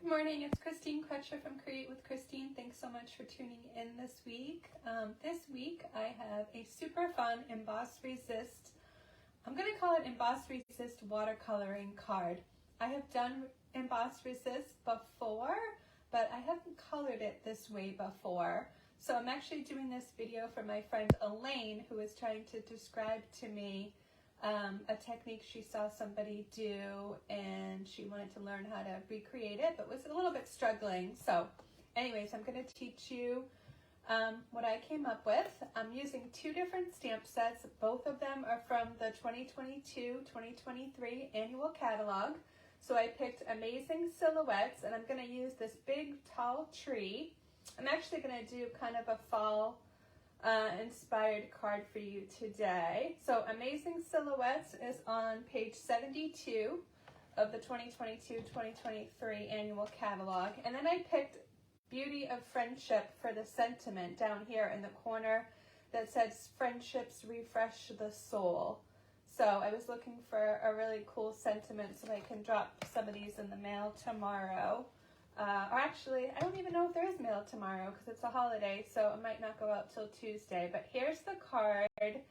Good morning, it's Christine Crutcher from Create with Christine. Thanks so much for tuning in this week. This week I have a super fun Emboss Resist, I'm going to call it Emboss Resist watercoloring card. I have done Emboss Resist before, but I haven't colored it this way before. So I'm actually doing this video for my friend Elaine, who is trying to describe to me a technique she saw somebody do, and she wanted to learn how to recreate it, but was a little bit struggling. So anyways, I'm going to teach you what I came up with. I'm using two different stamp sets. Both of them are from the 2022-2023 annual catalog. So I picked Amazing Silhouettes, and I'm going to use this big tall tree. I'm actually going to do kind of a fall inspired card for you today. So Amazing Silhouettes is on page 72 of the 2022-2023 annual catalog. And then I picked Beauty of Friendship for the sentiment down here in the corner that says friendships refresh the soul. So I was looking for a really cool sentiment so I can drop some of these in the mail tomorrow. Or actually, I don't even know if there is mail tomorrow because it's a holiday, so it might not go out till Tuesday. But here's the card I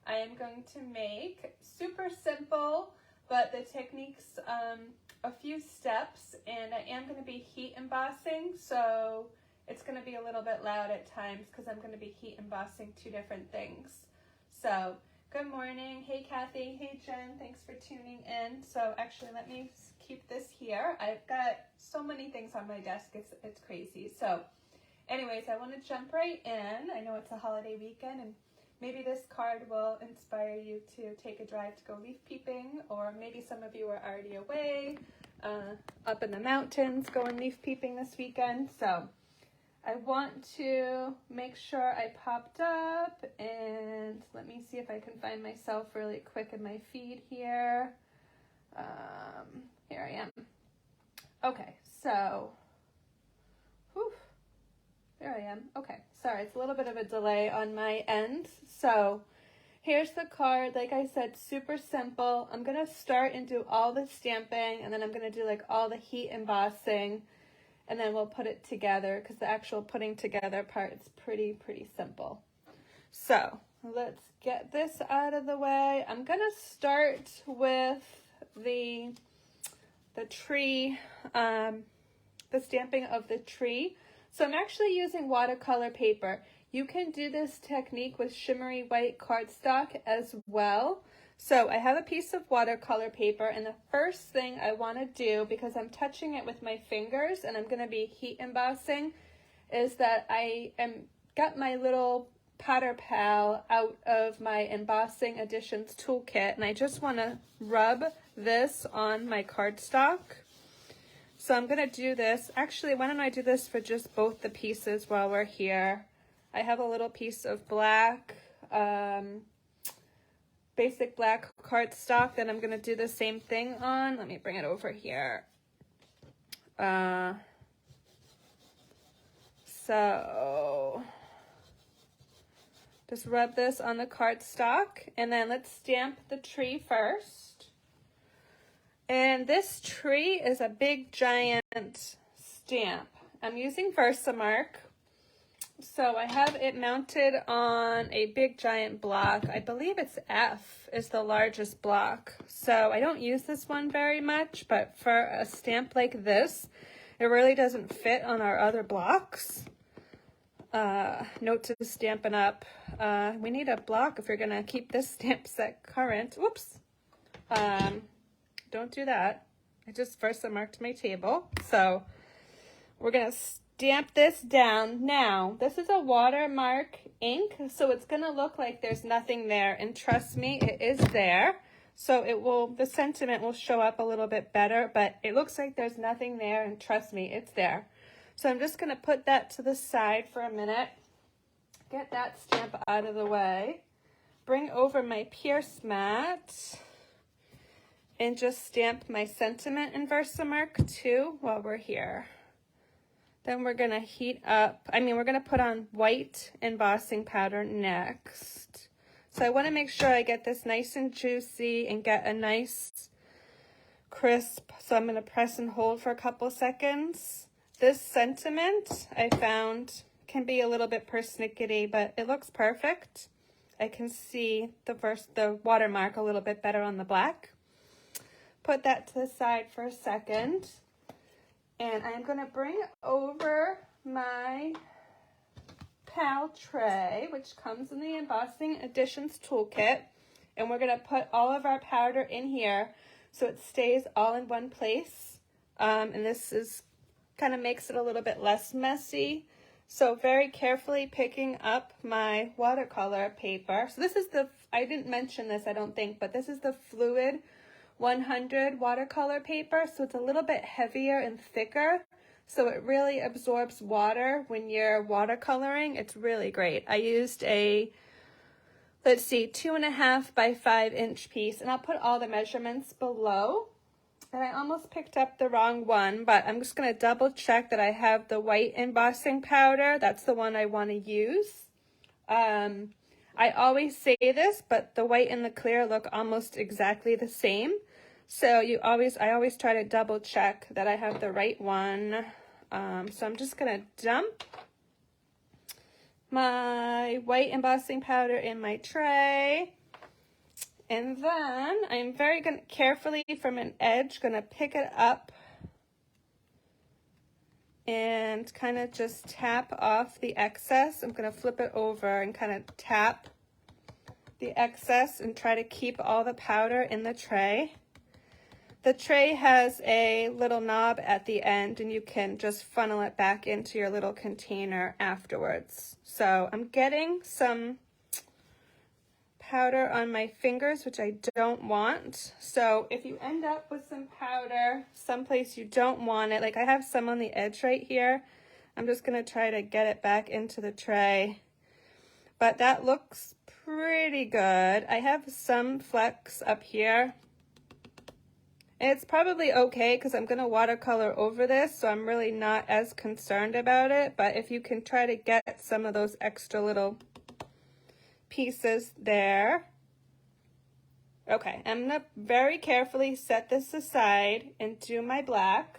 am going to make. Super simple, but the technique's a few steps, and I am going to be heat embossing, so it's going to be a little bit loud at times because I'm going to be heat embossing two different things. So good morning. Hey Kathy. Hey Jen. Thanks for tuning in. So actually, let me keep this here. I've got so many things on my desk. It's crazy. So anyways, I want to jump right in. I know it's a holiday weekend, and maybe this card will inspire you to take a drive to go leaf peeping, or maybe some of you are already away up in the mountains going leaf peeping this weekend. So I want to make sure I popped up, and let me see if I can find myself really quick in my feed here. Here I am. Okay, so, there I am. Okay, sorry, it's a little bit of a delay on my end. So here's the card. Like I said, super simple. I'm going to start and do all the stamping, and then I'm going to do like all the heat embossing, and then we'll put it together because the actual putting together part is pretty simple. So let's get this out of the way. I'm going to start with the tree, the stamping of the tree. So I'm actually using watercolor paper. You can do this technique with shimmery white cardstock as well. So I have a piece of watercolor paper, and the first thing I want to do, because I'm touching it with my fingers and I'm going to be heat embossing, is that I got my little Potter Pal out of my Embossing Additions toolkit, and I just want to rub this on my cardstock. So I'm going to do this. Actually, why don't I do this for just both the pieces while we're here. I have a little piece of black, basic black cardstock that I'm going to do the same thing on. Let me bring it over here. So just rub this on the cardstock, and then let's stamp the tree first. And this tree is a big giant stamp. I'm using Versamark. So I have it mounted on a big giant block. I believe it's F is the largest block. So I don't use this one very much, but for a stamp like this, it really doesn't fit on our other blocks. Note to Stampin' Up. We need a block if you're going to keep this stamp set current. Whoops. Don't do that. I just Versamarked my table. So we're going to stamp this down. Now, this is a watermark ink, so it's going to look like there's nothing there. And trust me, it is there. So it will, the sentiment will show up a little bit better, but it looks like there's nothing there, and trust me, it's there. So I'm just going to put that to the side for a minute, get that stamp out of the way, bring over my Pierce mat, and just stamp my sentiment in Versamark too while we're here. Then we're going to heat up, we're going to put on white embossing powder next. So I want to make sure I get this nice and juicy and get a nice crisp, so I'm going to press and hold for a couple seconds. This sentiment I found can be a little bit persnickety, but it looks perfect. I can see the watermark a little bit better on the black. Put that to the side for a second. And I'm going to bring over my pal tray, which comes in the Embossing Additions Toolkit. And we're going to put all of our powder in here so it stays all in one place. And this is kind of makes it a little bit less messy. So very carefully picking up my watercolor paper. So this is I didn't mention this, I don't think, but this is the Fluid 100 watercolor paper. So it's a little bit heavier and thicker. So it really absorbs water when you're watercoloring. It's really great. I used a, let's see, 2.5 by 5 inch piece, and I'll put all the measurements below. And I almost picked up the wrong one, but I'm just going to double check that I have the white embossing powder. That's the one I want to use. I always say this, but the white and the clear look almost exactly the same. So I always try to double check that I have the right one. So I'm just going to dump my white embossing powder in my tray. And then I'm carefully from an edge going to pick it up and kind of just tap off the excess. I'm going to flip it over and kind of tap the excess and try to keep all the powder in the tray. The tray has a little knob at the end, and you can just funnel it back into your little container afterwards. So I'm getting some powder on my fingers, which I don't want. So if you end up with some powder someplace you don't want it, like I have some on the edge right here, I'm just going to try to get it back into the tray. But that looks pretty good. I have some flecks up here. And it's probably okay because I'm going to watercolor over this, so I'm really not as concerned about it. But if you can try to get some of those extra little pieces there. Okay, I'm going to very carefully set this aside and do my black.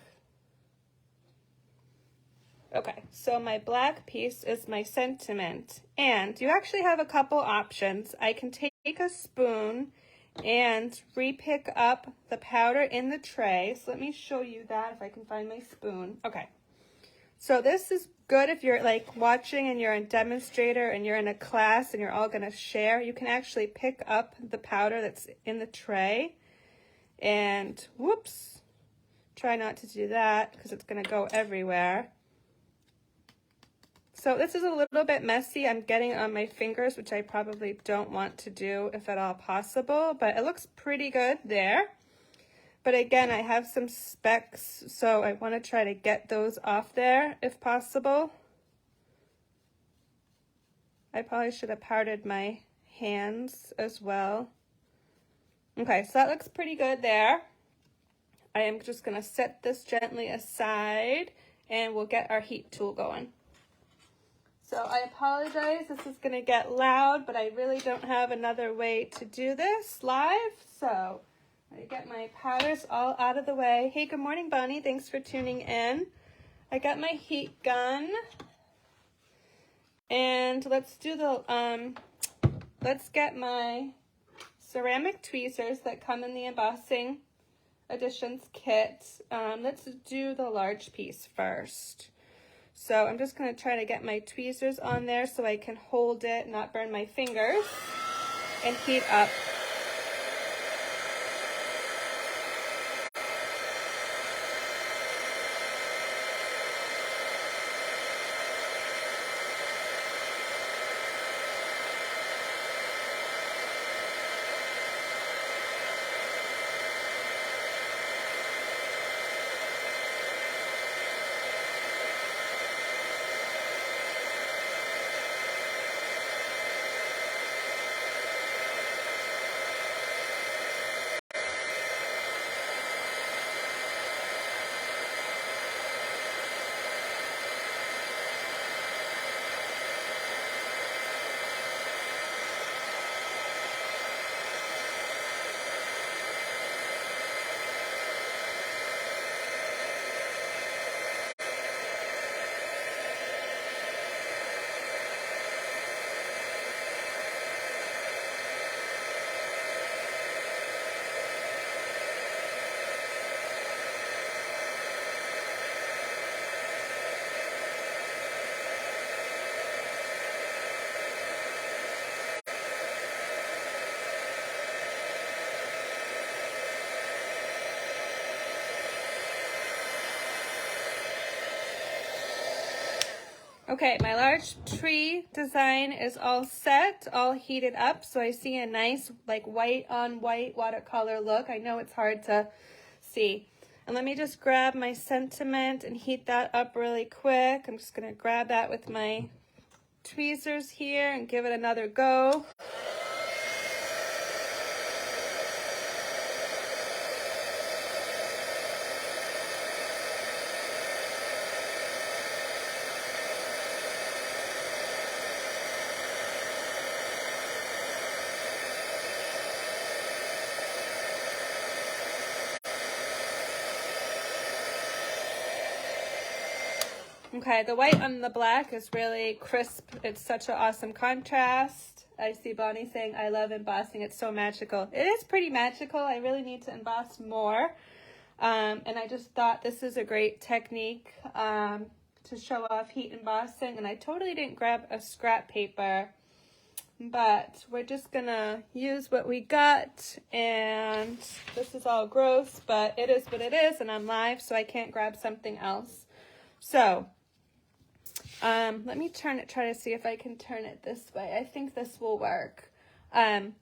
Okay, so my black piece is my sentiment. And you actually have a couple options. I can take a spoon and re-pick up the powder in the tray. So let me show you that if I can find my spoon. Okay, so this is good if you're like watching and you're a demonstrator and you're in a class and you're all going to share. You can actually pick up the powder that's in the tray and whoops, try not to do that because it's going to go everywhere. So this is a little bit messy. I'm getting it on my fingers, which I probably don't want to do if at all possible, but it looks pretty good there. But again, I have some specks, so I want to try to get those off there if possible. I probably should have powdered my hands as well. Okay, so that looks pretty good there. I am just going to set this gently aside and we'll get our heat tool going. So I apologize, this is going to get loud, but I really don't have another way to do this live, so I get my powders all out of the way. Hey, good morning, Bonnie. Thanks for tuning in. I got my heat gun. And let's do let's get my ceramic tweezers that come in the Embossing Additions kit. Let's do the large piece first. So I'm just going to try to get my tweezers on there so I can hold it, not burn my fingers, and heat up. Okay, my large tree design is all set, all heated up, so I see a nice like white on white watercolor look. I know it's hard to see. And let me just grab my sentiment and heat that up really quick. I'm just gonna grab that with my tweezers here and give it another go. Okay, the white on the black is really crisp. It's such an awesome contrast. I see Bonnie saying, I love embossing. It's so magical. It is pretty magical. I really need to emboss more. And I just thought this is a great technique to show off heat embossing. And I totally didn't grab a scrap paper, but we're just gonna use what we got. And this is all gross, but it is what it is. And I'm live, so I can't grab something else. So let me turn it, try to see if I can turn it this way. I think this will work.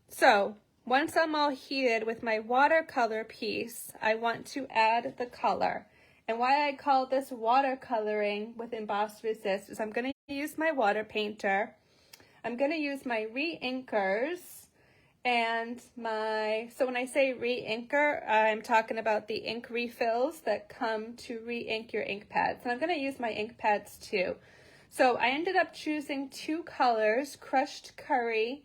So once I'm all heated with my watercolor piece, I want to add the color. And why I call this watercoloring with Emboss Resist is I'm going to use my water painter. I'm going to use my re-inkers and so when I say re-inker, I'm talking about the ink refills that come to re-ink your ink pads. And I'm going to use my ink pads too. So I ended up choosing two colors, Crushed Curry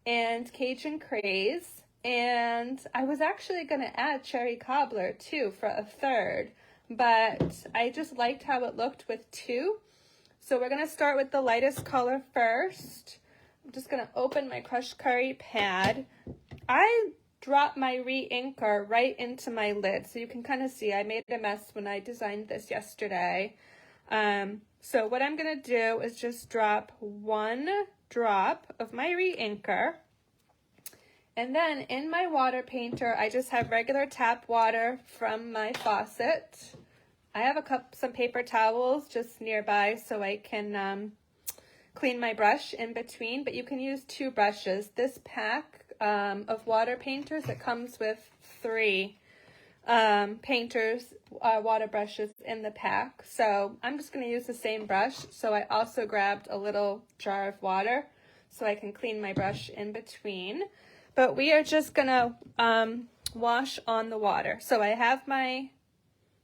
and Cajun Craze. And I was actually going to add Cherry Cobbler too for a third, but I just liked how it looked with two. So we're going to start with the lightest color first. I'm just going to open my Crushed Curry pad. I dropped my re-inker right into my lid, so you can kind of see I made a mess when I designed this yesterday. So what I'm going to do is just drop one drop of my re-inker. And then in my water painter, I just have regular tap water from my faucet. I have some paper towels just nearby so I can clean my brush in between, but you can use two brushes. This pack of water painters, it comes with 3 water brushes in the pack. So I'm just going to use the same brush. So I also grabbed a little jar of water so I can clean my brush in between. But we are just going to wash on the water. So I have my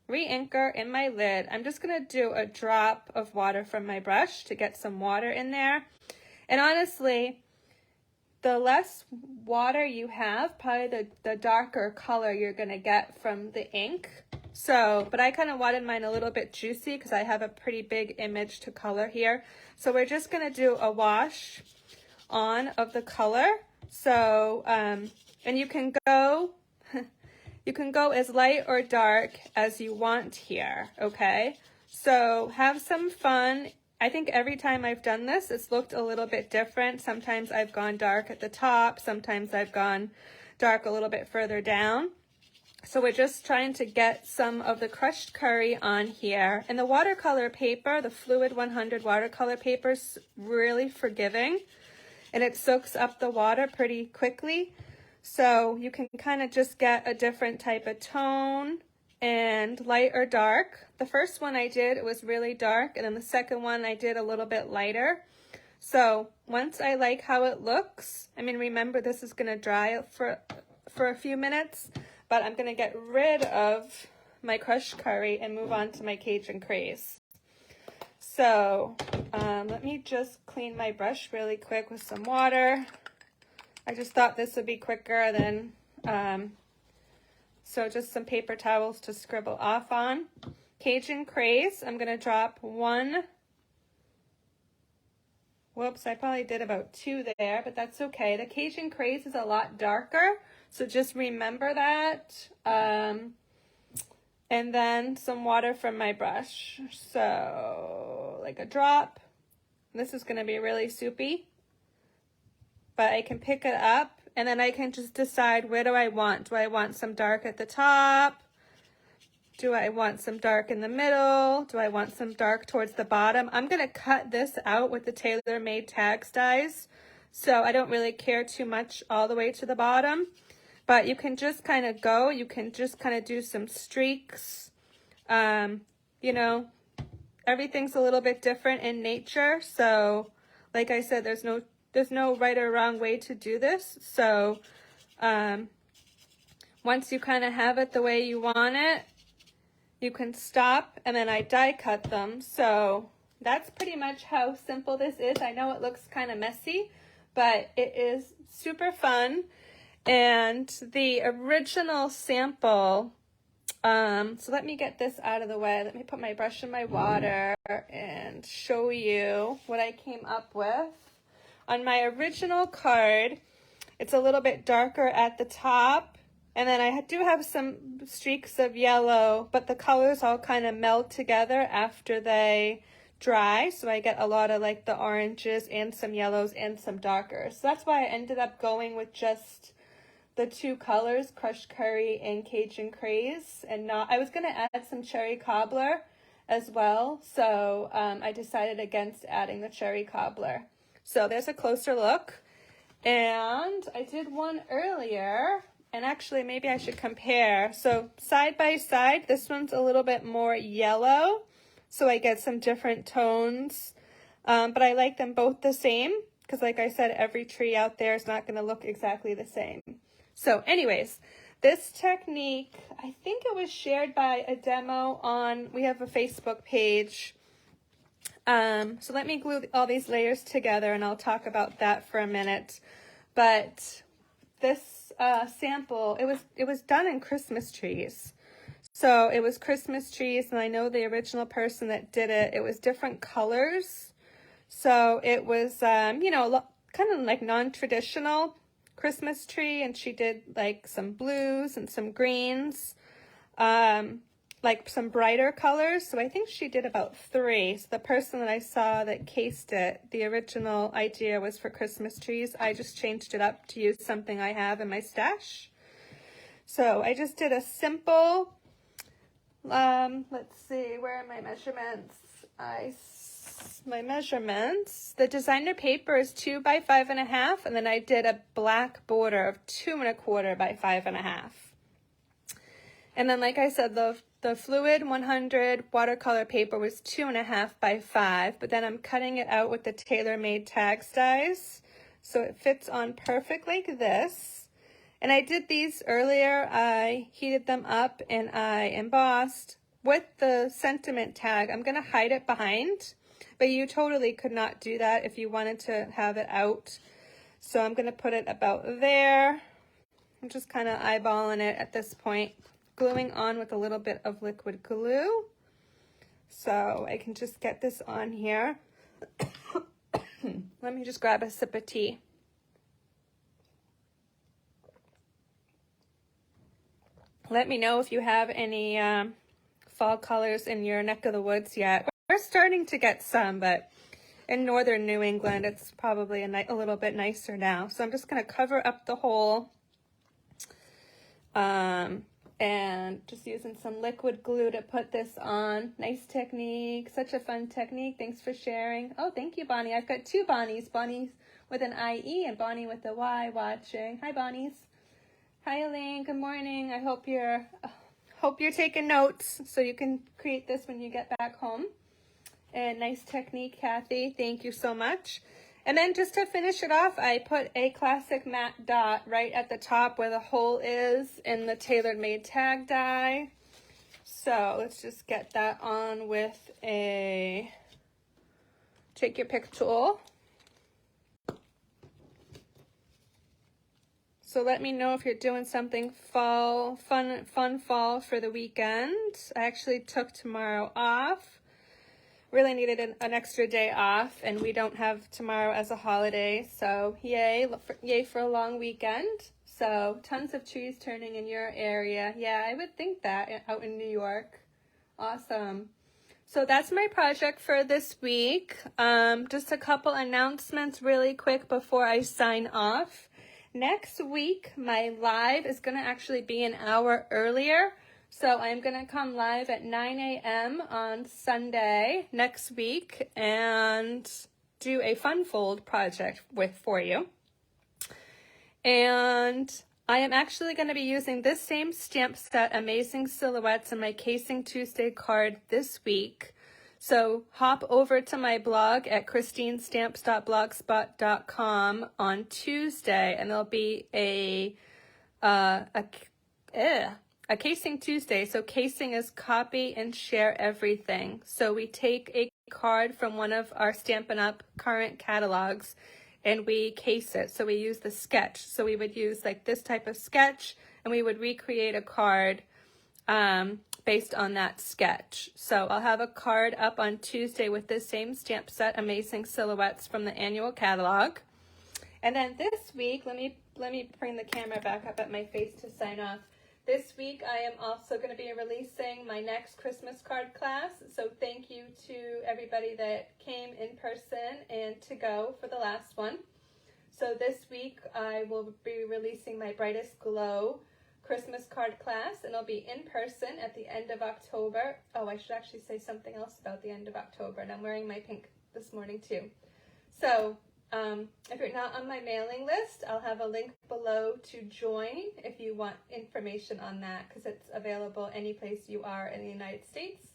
re-inker in my lid. I'm just going to do a drop of water from my brush to get some water in there. And honestly, the less water you have, probably the darker color you're going to get from the ink. So, but I kind of wanted mine a little bit juicy because I have a pretty big image to color here. So we're just going to do a wash on of the color. So, and you can go as light or dark as you want here, okay? So have some fun. I think every time I've done this, it's looked a little bit different. Sometimes I've gone dark at the top. Sometimes I've gone dark a little bit further down. So we're just trying to get some of the crushed curry on here. And the watercolor paper, the Fluid 100 watercolor paper, is really forgiving. And it soaks up the water pretty quickly. So you can kind of just get a different type of tone and light or dark. The first one I did, it was really dark, and then the second one I did a little bit lighter. So once I like how it looks, I mean, remember this is going to dry for a few minutes, but I'm going to get rid of my crushed curry and move on to my Cajun Craze. So let me just clean my brush really quick with some water. I just thought this would be quicker than, so just some paper towels to scribble off on. Cajun Craze, I'm going to drop one. Whoops, I probably did about 2 there, but that's okay. The Cajun Craze is a lot darker, so just remember that. And then some water from my brush. So like a drop. This is going to be really soupy, but I can pick it up and then I can just decide, where do I want? Do I want some dark at the top? Do I want some dark in the middle? Do I want some dark towards the bottom? I'm going to cut this out with the tailor-made tags dies, so I don't really care too much all the way to the bottom. But you can just kind of go. You can just kind of do some streaks. You know, everything's a little bit different in nature. So, like I said, there's no right or wrong way to do this. So, once you kind of have it the way you want it, you can stop, and then I die cut them. So that's pretty much how simple this is. I know it looks kind of messy, but it is super fun. And the original sample, so let me get this out of the way. Let me put my brush in my water and show you what I came up with. On my original card, it's a little bit darker at the top. And then I do have some streaks of yellow, but the colors all kind of meld together after they dry. So I get a lot of like the oranges and some yellows and some darkers. So that's why I ended up going with just the two colors, Crushed Curry and Cajun Craze. And I was going to add some cherry cobbler as well. So I decided against adding the cherry cobbler. So there's a closer look. And I did one earlier. And actually, maybe I should compare. So side by side, this one's a little bit more yellow. So I get some different tones. But I like them both the same. Because like I said, every tree out there is not going to look exactly the same. So anyways, this technique, I think it was shared by a demo on, we have a Facebook page. So let me glue all these layers together and I'll talk about that for a minute. But this sample, it was done in Christmas trees. So it was Christmas trees, and I know the original person that did it, it was different colors. So it was, you know, kind of like non-traditional Christmas tree, and she did like some blues and some greens, like some brighter colors. So I think she did about 3. So the person that I saw that cased it, the original idea was for Christmas trees. I just changed it up to use something I have in my stash. So I just did a simple, let's see, where are my measurements? My measurements, the designer paper is 2 by 5.5, and then I did a black border of 2 1/4 by 5.5. And then, like I said, the fluid 100 watercolor paper was 2.5 by 5, but then I'm cutting it out with the tailor-made tags dies, so it fits on perfect like this. And I did these earlier. I heated them up and I embossed with the sentiment tag. I'm going to hide it behind, but you totally could not do that if you wanted to have it out. So I'm going to put it about there. I'm just kind of eyeballing it at this point, gluing on with a little bit of liquid glue. So I can just get this on here. Let me just grab a sip of tea. Let me know if you have any fall colors in your neck of the woods yet. We're starting to get some, but in northern New England, it's probably a little bit nicer now. So I'm just going to cover up the hole. And just using some liquid glue to put this on. Nice technique. Such a fun technique. Thanks for sharing. Oh, thank you, Bonnie. I've got 2 Bonnies. Bonnie with an IE and Bonnie with a Y watching. Hi, Bonnies. Hi, Elaine. Good morning. I hope you're taking notes so you can create this when you get back home. And nice technique, Kathy. Thank you so much. And then just to finish it off, I put a classic matte dot right at the top where the hole is in the tailor-made tag die. So let's just get that on with a take your pick tool. So let me know if you're doing something fun fall for the weekend. I actually took tomorrow off. Really needed an extra day off, and we don't have tomorrow as a holiday, so yay for a long weekend. So tons of trees turning in your area. Yeah, I would think that out in New York. Awesome. So that's my project for this week. Just a couple announcements really quick before I sign off. Next week, my live is going to actually be an hour earlier. So I'm going to come live at 9 a.m. on Sunday next week and do a fun fold project for you. And I am actually going to be using this same stamp set, Amazing Silhouettes, in my Casing Tuesday card this week. So hop over to my blog at christinestamps.blogspot.com on Tuesday, and there'll be a Casing Tuesday. So casing is copy and share everything. So we take a card from one of our Stampin' Up! Current catalogs and we case it. So we use the sketch. So we would use like this type of sketch and we would recreate a card based on that sketch. So I'll have a card up on Tuesday with this same stamp set, Amazing Silhouettes, from the annual catalog. And then this week, let me bring the camera back up at my face to sign off. This week I am also going to be releasing my next Christmas card class. So thank you to everybody that came in person and to go for the last one. So this week I will be releasing my Brightest Glow Christmas card class, and it'll be in person at the end of October. Oh, I should actually say something else about the end of October, and I'm wearing my pink this morning too. So if you're not on my mailing list, I'll have a link below to join if you want information on that, because it's available any place you are in the United States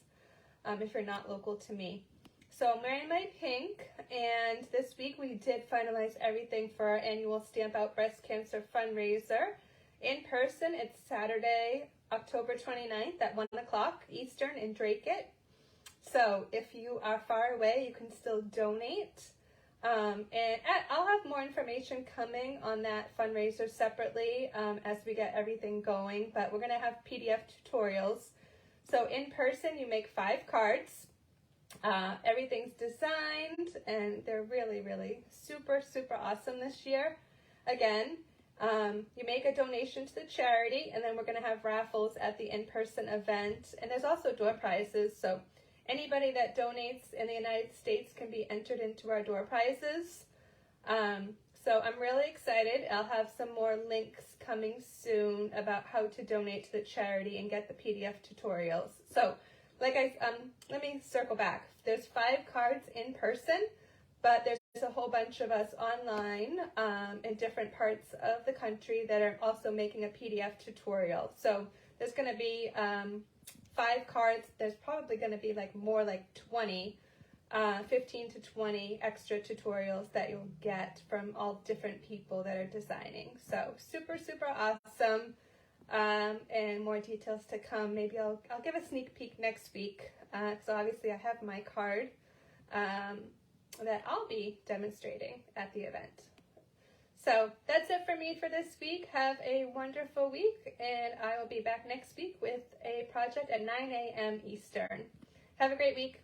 if you're not local to me. So I'm wearing my pink, and this week we did finalize everything for our annual Stamp Out Breast Cancer fundraiser. In person, it's Saturday, October 29th at 1 o'clock Eastern in Drake-It. So if you are far away, you can still donate. And I'll have more information coming on that fundraiser separately as we get everything going, but we're going to have PDF tutorials. So in person, you make 5 cards. Everything's designed, and they're really, really super, super awesome this year. Again, you make a donation to the charity, and then we're going to have raffles at the in-person event. And there's also door prizes, so anybody that donates in the United States can be entered into our door prizes. So I'm really excited. I'll have some more links coming soon about how to donate to the charity and get the PDF tutorials. So let me circle back. There's 5 cards in person, but there's a whole bunch of us online in different parts of the country that are also making a PDF tutorial. So there's going to be 5 cards. There's probably going to be more like 20, 15 to 20 extra tutorials that you'll get from all different people that are designing. So super, super awesome. And more details to come. Maybe I'll give a sneak peek next week. So obviously I have my card that I'll be demonstrating at the event. So that's it for me for this week. Have a wonderful week, and I will be back next week with a project at 9 a.m. Eastern. Have a great week.